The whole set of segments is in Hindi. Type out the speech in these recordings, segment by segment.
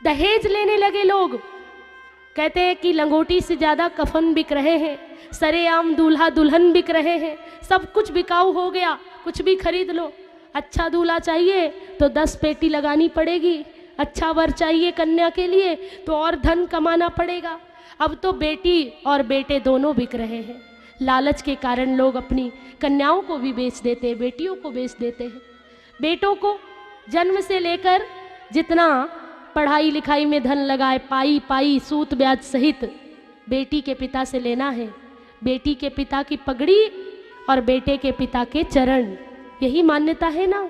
दहेज लेने लगे लोग, कहते हैं कि लंगोटी से ज़्यादा कफन बिक रहे हैं, सरेआम दूल्हा दुल्हन बिक रहे हैं, सब कुछ बिकाऊ हो गया, कुछ भी खरीद लो। अच्छा दूल्हा चाहिए तो 10 पेटी लगानी पड़ेगी, अच्छा वर चाहिए कन्या के लिए तो और धन कमाना पड़ेगा। अब तो बेटी और बेटे दोनों बिक रहे हैं। लालच के कारण लोग अपनी कन्याओं को भी बेच देते हैं, बेटियों को बेच देते हैं। बेटों को जन्म से लेकर जितना पढ़ाई लिखाई में धन लगाए, पाई पाई सूत ब्याज सहित बेटी के पिता से लेना है। बेटी के पिता की पगड़ी और बेटे के पिता के चरण, यही मान्यता है ना।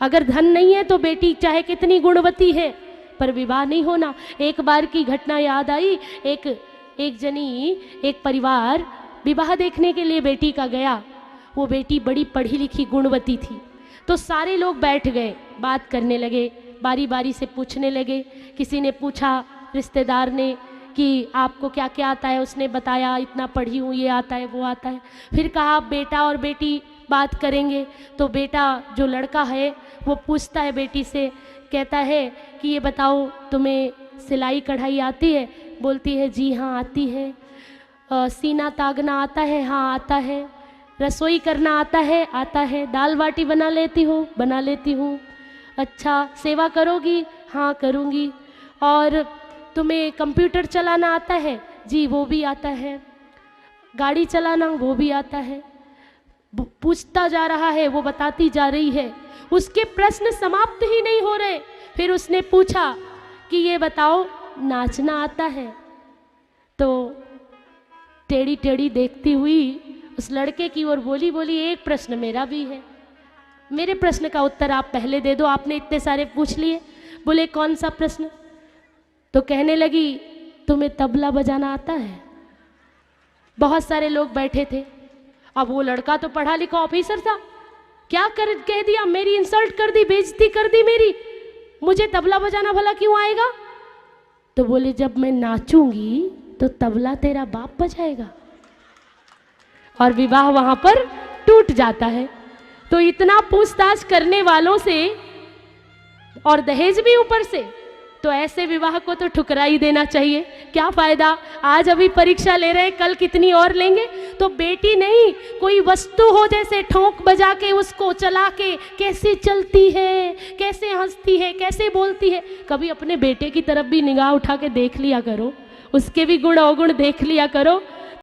अगर धन नहीं है तो बेटी चाहे कितनी गुणवती है पर विवाह नहीं होना। एक बार की घटना याद आई, एक परिवार विवाह देखने के लिए बेटी का गया। वो बेटी बड़ी पढ़ी लिखी गुणवती थी, तो सारे लोग बैठ गए, बात करने लगे, बारी बारी से पूछने लगे। किसी ने पूछा रिश्तेदार ने कि आपको क्या क्या आता है, उसने बताया इतना पढ़ी हूँ, ये आता है वो आता है। फिर कहा बेटा और बेटी बात करेंगे, तो बेटा जो लड़का है वो पूछता है बेटी से, कहता है कि ये बताओ तुम्हें सिलाई कढ़ाई आती है? बोलती है जी हाँ आती है। सीना तागना आता है? हाँ आता है। रसोई करना आता है? आता है। दाल बाटी बना लेती हो? बना लेती हूँ। अच्छा सेवा करोगी? हाँ करूँगी। और तुम्हें कंप्यूटर चलाना आता है? जी वो भी आता है। गाड़ी चलाना? वो भी आता है। पूछता जा रहा है, वो बताती जा रही है, उसके प्रश्न समाप्त ही नहीं हो रहे। फिर उसने पूछा कि ये बताओ नाचना आता है? तो टेढ़ी टेढ़ी देखती हुई उस लड़के की ओर बोली एक प्रश्न मेरा भी है, मेरे प्रश्न का उत्तर आप पहले दे दो, आपने इतने सारे पूछ लिए। बोले कौन सा प्रश्न? तो कहने लगी तुम्हें तबला बजाना आता है? बहुत सारे लोग बैठे थे। अब वो लड़का तो पढ़ा लिखा ऑफिसर था, क्या कर कह दिया, मेरी इंसल्ट कर दी, बेइज्जती कर दी मेरी, मुझे तबला बजाना भला क्यों आएगा? तो बोले जब मैं नाचूंगी तो तबला तेरा बाप बजाएगा। और विवाह वहां पर टूट जाता है। तो इतना पूछताछ करने वालों से और दहेज भी ऊपर से, तो ऐसे विवाह को तो ठुकरा ही देना चाहिए। क्या फायदा, आज अभी परीक्षा ले रहे, कल कितनी और लेंगे। तो बेटी नहीं, कोई वस्तु हो जैसे ठोंक बजा के उसको चला के कैसे चलती है, कैसे हंसती है, कैसे बोलती है। कभी अपने बेटे की तरफ भी निगाह उठा के देख लिया करो, उसके भी गुण अवगुण देख लिया करो।